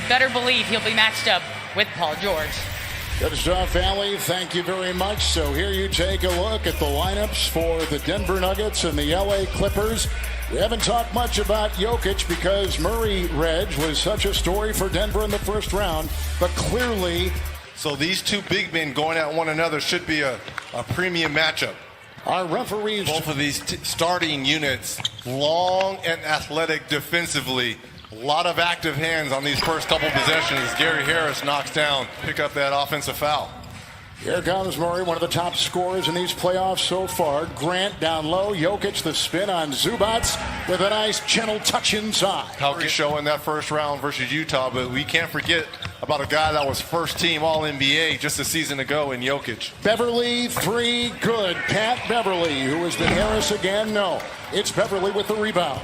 better believe he'll be matched up with Paul George. Good stuff, Allie. Thank you very much. So here you take a look at the lineups for the Denver Nuggets and the LA Clippers. We haven't talked much about Jokic because Murray, Reg, was such a story for Denver in the first round, but clearly... So these two big men going at one another should be a premium matchup. Our referees... Both of these starting units, long and athletic defensively. A lot of active hands on these first couple possessions. Gary Harris knocks down, pick up that offensive foul. Here comes Murray, one of the top scorers in these playoffs so far. Grant down low. Jokic the spin on Zubats with a nice gentle touch inside. Pelkey showing that first round versus Utah, but we can't forget about a guy that was first team All-NBA just a season ago in Jokic. Beverly, three, good. Pat Beverly, who has been Harris again, no. It's Beverly with the rebound.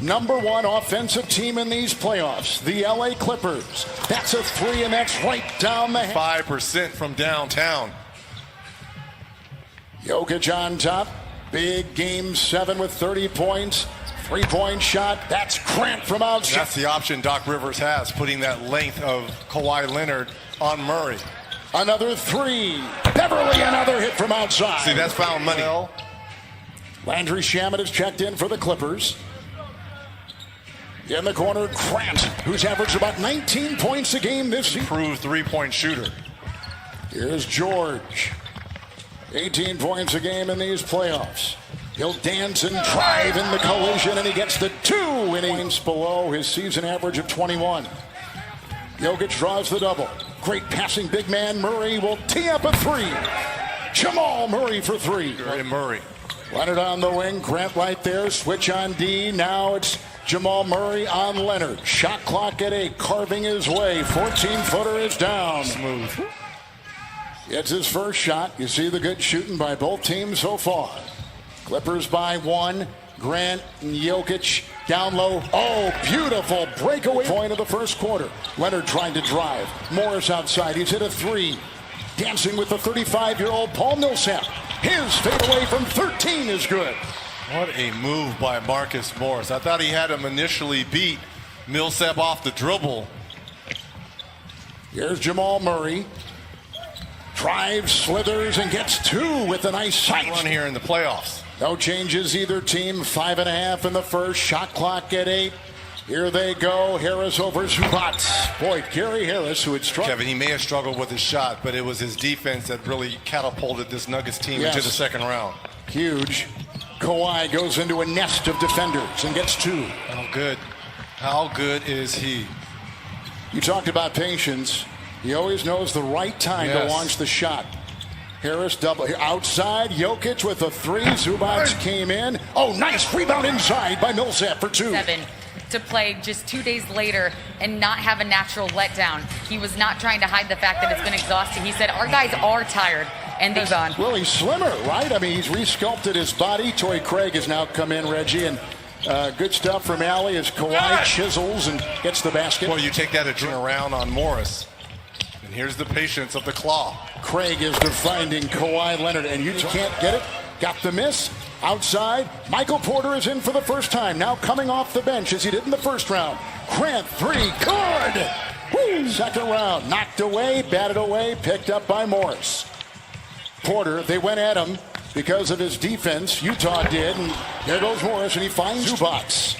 Number one offensive team in these playoffs, the LA Clippers. That's a three, and that's right down the... 5% from downtown. Jokic on top. Big game 7 with 30 points. Three-point shot. That's Grant from outside. That's the option Doc Rivers has, putting that length of Kawhi Leonard on Murray. Another three. Beverly, another hit from outside. See, that's foul money. Landry Shamet has checked in for the Clippers. In the corner, Grant, who's averaged about 19 points a game this season. Improved three-point shooter. Here's George. 18 points a game in these playoffs. He'll dance and drive in the collision, and he gets the 2 innings below his season average of 21. Jokic draws the double. Great passing big man. Murray will tee up a 3. Jamal Murray for 3. Great Murray. Leonard on the wing. Grant right there. Switch on D. Now it's Jamal Murray on Leonard. Shot clock at 8. Carving his way. 14-footer is down. Smooth. It's his first shot. You see the good shooting by both teams so far. Clippers by 1. Grant and Jokic down low. Oh, beautiful breakaway point of the first quarter. Leonard trying to drive. Morris outside. He's hit a 3. Dancing with the 35-year-old Paul Millsap. His fadeaway from 13 is good. What a move by Marcus Morris. I thought he had him initially beat. Millsap off the dribble. Here's Jamal Murray. Drives, slithers, and gets 2 with a nice sight. Run here in the playoffs. No changes either team. 5.5 in the first. Shot clock at 8. Here they go. Harris over Zubats. Boy, Gary Harris, who had struggled. Kevin, he may have struggled with his shot, but it was his defense that really catapulted this Nuggets team into the second round. Huge. Kawhi goes into a nest of defenders and gets 2. How good? How good is he? You talked about patience. He always knows the right time to launch the shot. Harris double outside. Jokic with a 3. Zubats came in. Oh, nice rebound inside by Millsap for 2. 7 to play just 2 days later and not have a natural letdown. He was not trying to hide the fact that it's been exhausting. He said, our guys are tired, and they've gone. Well, he's slimmer, right? I mean, he's resculpted his body. Torrey Craig has now come in, Reggie, and good stuff from Allie as Kawhi chisels and gets the basket. Well, you take that a turn around on Morris. And here's the patience of the claw. Craig is defending Kawhi Leonard, and you can't get it. Got the miss. Outside, Michael Porter is in for the first time. Now coming off the bench as he did in the first round. Grant 3, good! Woo. Second round, knocked away, batted away, picked up by Morris. Porter, they went at him because of his defense. Utah did, and there goes Morris, and he finds Zubats.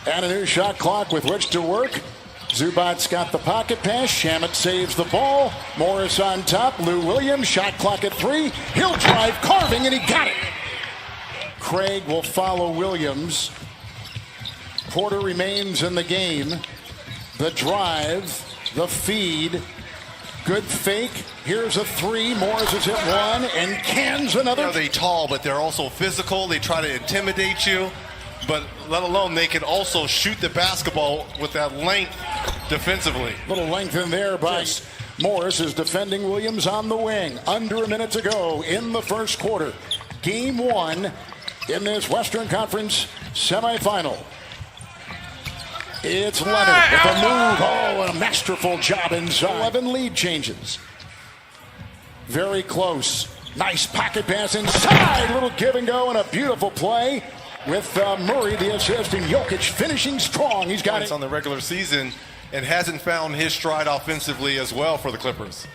And a new shot clock with which to work. Zubats got the pocket pass. Shamet saves the ball. Morris on top. Lou Williams, shot clock at 3. He'll drive, carving, and he got it. Craig will follow Williams. Porter remains in the game. The drive, the feed, good fake. Here's a 3. Morris has hit 1 and cans another. You know, they're tall, but they're also physical. They try to intimidate you, but let alone they can also shoot the basketball with that length defensively. Little length in there by Morris is defending Williams on the wing. Under a minute to go in the first quarter. Game 1 in this Western Conference semifinal. It's Leonard with a move. Oh, and a masterful job inside. 11 lead changes. Very close. Nice pocket pass inside. Little give and go and a beautiful play. with Murray the assist, and Jokic finishing strong. He's got it on the regular season and hasn't found his stride offensively as well for the Clippers.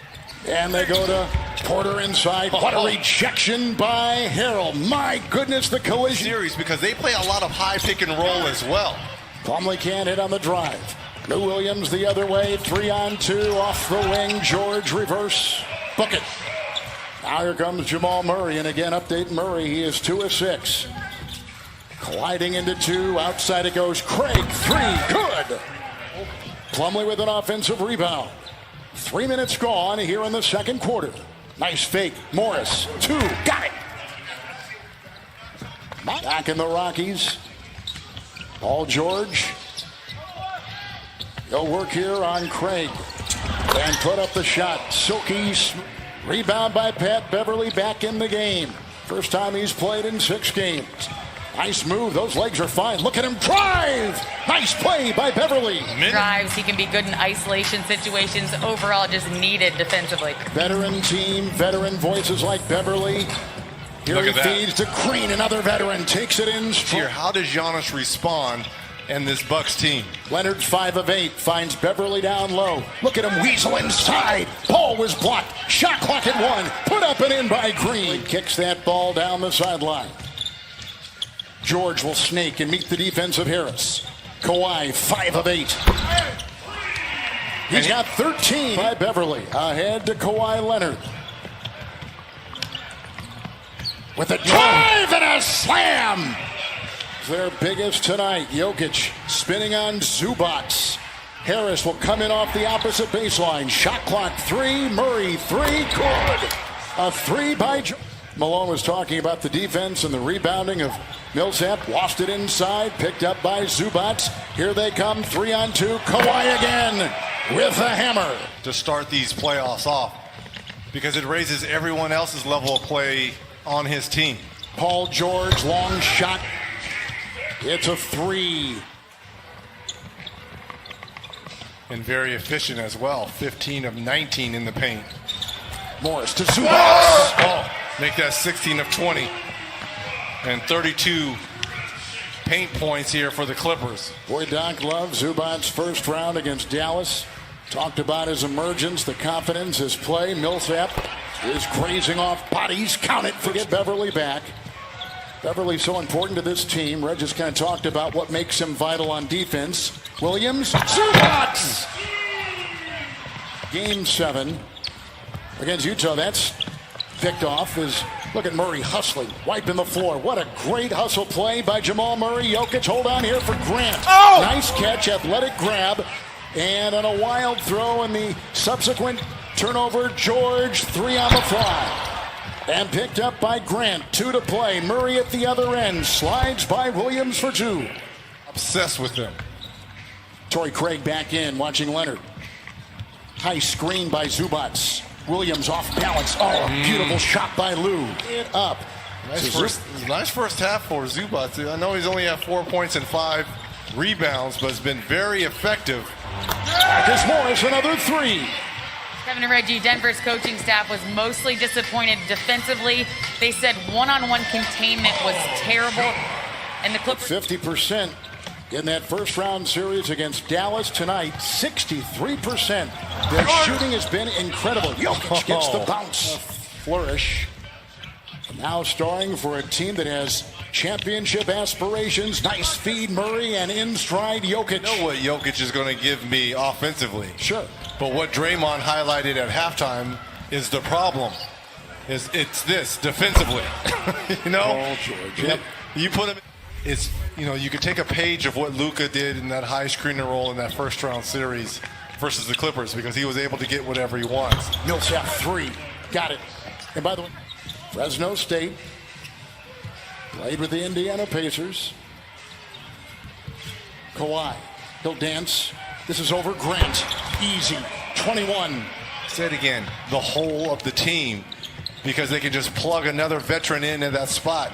And they go to Porter inside. What a rejection by Harrell. My goodness, the collision. Series, because they play a lot of high pick and roll as well. Plumlee can't hit on the drive. Lou Williams the other way, 3-on-2 off the wing. George reverse, book it. Now here comes Jamal Murray, and again update Murray. He is 2 of 6. Colliding into 2, outside it goes. Craig, 3, good. Plumlee with an offensive rebound. 3 minutes gone here in the second quarter. Nice fake. Morris, 2, got it. Back in the Rockies. Paul George. He'll work here on Craig and put up the shot. Silky rebound by Pat Beverly back in the game. First time he's played in 6 games. Nice move. Those legs are fine. Look at him drive. Nice play by Beverly. Drives. He can be good in isolation situations. Overall, just needed defensively. Veteran team, veteran voices like Beverly. Here Look he at that. feeds to Green. Another veteran takes it in. Here, how does Giannis respond and this Bucks team? Leonard 5 of 8 finds Beverly down low. Look at him weasel inside. Ball was blocked. Shot clock at 1. Put up and in by Green. Kicks that ball down the sideline. George will snake and meet the defense of Harris. Kawhi 5 of 8. He's got 13 by Beverly. Ahead to Kawhi Leonard. With a drive and a slam. Their biggest tonight. Jokic spinning on Zubac. Harris will come in off the opposite baseline. Shot clock 3. Murray 3. Good. A 3 by Malone was talking about the defense and the rebounding of Millsap. Lost it inside. Picked up by Zubac. Here they come. 3-on-2. Kawhi again with a hammer. To start these playoffs off, because it raises everyone else's level of play on his team. Paul George, long shot. It's a 3. And very efficient as well. 15 of 19 in the paint. Morris to Zubac. Oh, make that 16 of 20. And 32 paint points here for the Clippers. Boy, Doc loves Zubac's first round against Dallas. Talked about his emergence, the confidence, his play. Millsap is grazing off bodies. Count it, forget Beverly back. Beverly's so important to this team. Red just kind of talked about what makes him vital on defense. Williams, Zubac! Game 7 against Utah. That's picked off. Look at Murray hustling, wiping the floor. What a great hustle play by Jamal Murray. Jokic, hold on here for Grant. Oh! Nice catch, athletic grab. And on a wild throw in the subsequent turnover, George, 3 on the fly. And picked up by Grant. 2 to play. Murray at the other end. Slides by Williams for 2. Obsessed with them. Torrey Craig back in, watching Leonard. High screen by Zubac. Williams off balance. Oh, beautiful shot by Lou. It up. Nice first half for Zubac. I know he's only had 4 points and 5 rebounds, but it's been very effective. Marcus Morris, another 3. Kevin and Reggie, Denver's coaching staff was mostly disappointed defensively. They said one-on-one containment was terrible. And the Clippers 50% in that first round series against Dallas tonight. 63%. Their shooting has been incredible. Jokic gets the bounce. Flourish. Now starring for a team that has championship aspirations. Nice feed, Murray, and in stride, Jokic. I know what Jokic is going to give me offensively. Sure. But what Draymond highlighted at halftime is the problem. It's this defensively. You know, Paul George. Yep. You put him. It's you could take a page of what Luka did in that high screen and roll in that first round series versus the Clippers, because he was able to get whatever he wants. Millsap 3. Got it. And by the way, Fresno State played with the Indiana Pacers. Kawhi. He'll dance. This is over Grant. Easy. 21. Say it again. The whole of the team, because they can just plug another veteran into that spot.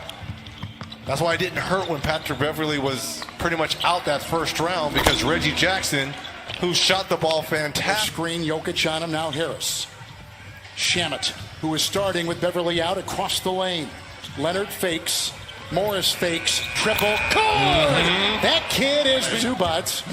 That's why it didn't hurt when Patrick Beverly was pretty much out that first round, because Reggie Jackson, who shot the ball fantastic. Screen, Jokic on him, now Harris. Shamet, who is starting with Beverly out across the lane. Leonard fakes. Morris fakes, triple, good! That kid is 2 butts.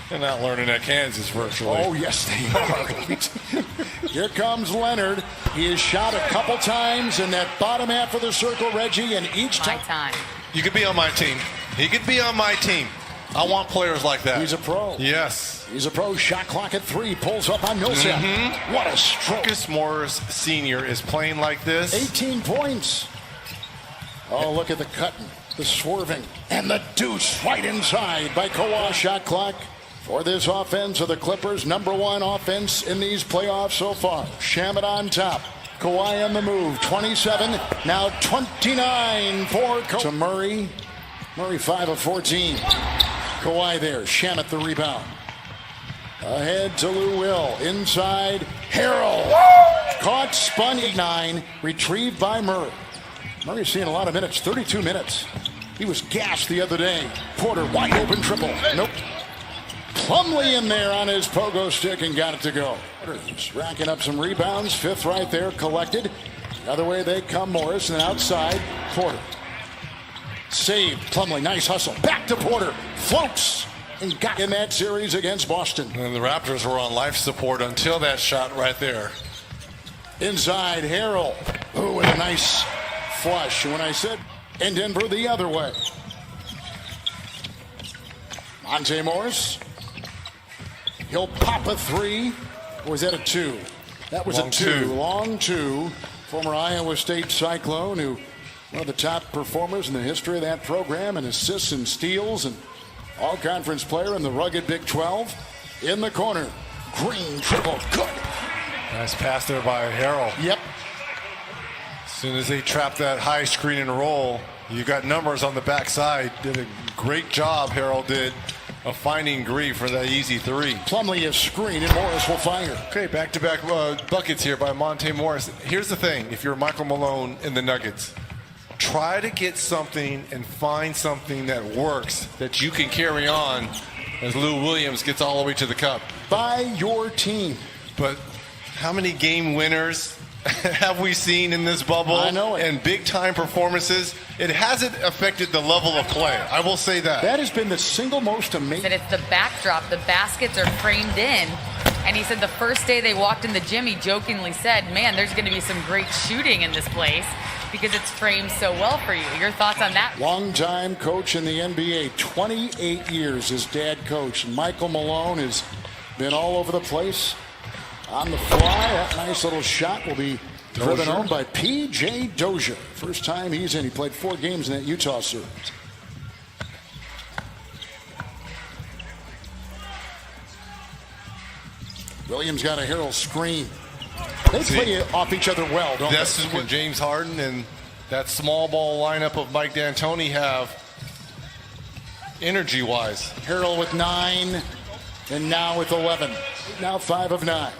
They're not learning at Kansas virtually. Oh, yes, they are. Here comes Leonard. He has shot a couple times in that bottom half of the circle, Reggie, and each time. You could be on my team. He could be on my team. I want players like that. He's a pro. Yes. He's a pro. Shot clock at 3. Pulls up on Millsap. What a stroke. Marcus Morris Sr. is playing like this. 18 points. Oh, look at the cutting, the swerving, and the deuce right inside by Kawhi. Shot clock for this offense of the Clippers. #1 offense in these playoffs so far. Shamet on top. Kawhi on the move. 27, now 29 for to Murray. Murray 5 of 14. Kawhi there. Shamet the rebound. Ahead to Lou Will. Inside. Harrell. Caught, spun, 9. Retrieved by Murray. Murray's seeing a lot of minutes. 32 minutes. He was gassed the other day. Porter wide open triple. Nope. Plumlee in there on his pogo stick and got it to go. He's racking up some rebounds. 5th right there collected. The other way they come. Morris and outside. Porter. Saved. Plumlee. Nice hustle. Back to Porter. Floats. And got in that series against Boston. And the Raptors were on life support until that shot right there. Inside Harrell. Ooh, and a nice flush. When I said in Denver the other way. Monte Morris. He'll pop a 3. Or was that a 2? That was Long a 2. Long 2. Former Iowa State Cyclone, who one of the top performers in the history of that program, and assists and steals and all-conference player in the rugged Big 12. In the corner. Green triple. Good. Nice pass there by Harrell. Yep. As soon as they trapped that high screen and roll, you got numbers on the backside. Did a great job, Harrell did, of finding Grief for that easy 3. Plumlee is screened and Morris will fire. Okay, back-to-back buckets here by Monte Morris. Here's the thing. If you're Michael Malone in the Nuggets, try to get something and find something that works that you can carry on as Lou Williams gets all the way to the cup. By your team. But how many game winners have we seen in this bubble? I know it. And big-time performances. It hasn't affected the level of play. I will say that. That has been the single most amazing. Said it's the backdrop. The baskets are framed in. And he said the first day they walked in the gym, he jokingly said, man, there's going to be some great shooting in this place because it's framed so well for you. Your thoughts on that? Long-time coach in the NBA. 28 years as dad coach. Michael Malone has been all over the place. On the fly, that nice little shot will be driven home by P.J. Dozier. First time he's in. He played 4 games in that Utah series. Williams got a Harrell screen. They play off each other well, don't they? This is what James Harden and that small ball lineup of Mike D'Antoni have energy-wise. Harrell with 9, and now with 11. Now 5 of 9.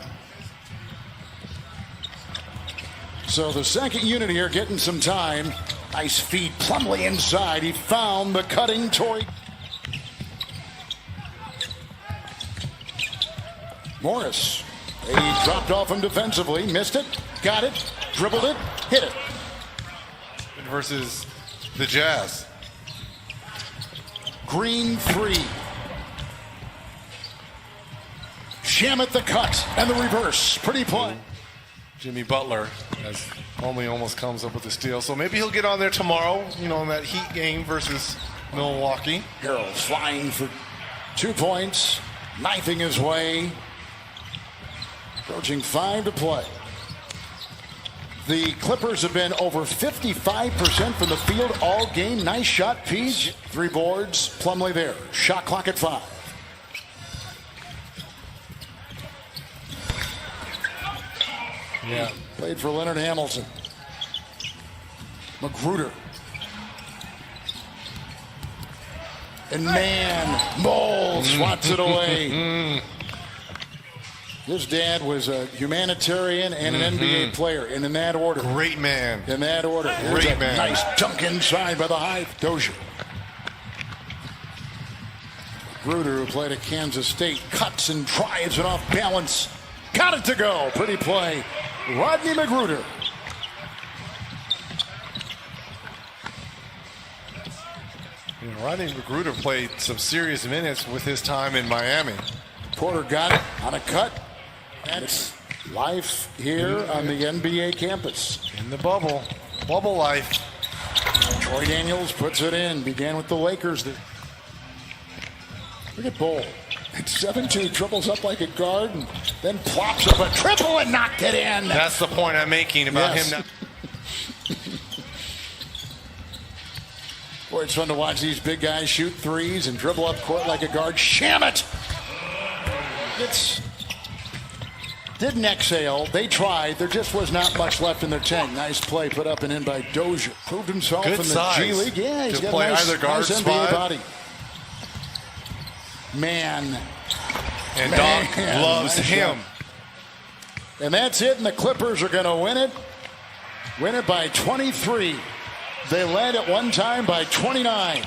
So the second unit here getting some time. Nice feed. Plumlee inside. He found the cutting Torrey. Morris. He dropped off him defensively. Missed it. Got it. Dribbled it. Hit it. Versus the Jazz. Green 3. Shamet the cut and the reverse. Pretty play. Jimmy Butler has only almost comes up with the steal. So maybe he'll get on there tomorrow, you know, in that Heat game versus Milwaukee. Harrell flying for 2 points. Knifing his way. Approaching 5 to play. The Clippers have been over 55% from the field all game. Nice shot, Peach. 3 boards. Plumlee there. Shot clock at 5. Yeah. Played for Leonard Hamilton. Magruder. And man, Mole swats it away. His dad was a humanitarian and an NBA player, and in that order. Great man. In that order. Great man. Nice dunk inside by the high Dozier. Magruder, who played at Kansas State, cuts and drives it off balance. Got it to go. Pretty play. Rodney Magruder. Rodney Magruder played some serious minutes with his time in Miami. Porter got it on a cut. That's life here on the NBA campus. In the bubble. Bubble life. Troy Daniels puts it in. Began with the Lakers. Look at Bull. At 7-2, triples up like a guard and then plops up a triple and knocked it in. That's the point I'm making about him. Boy, it's fun to watch these big guys shoot threes and dribble up court like a guard. Shamit! Didn't exhale. They tried. There just was not much left in their tank. Nice play put up and in by Dozier. Proved himself Good in the size. G League. Yeah, he's to got play a nice, either guard nice NBA spot. body. Man. Doc loves nice him. Shot. And that's it, and the Clippers are going to win it. Win it by 23. They led at one time by 29.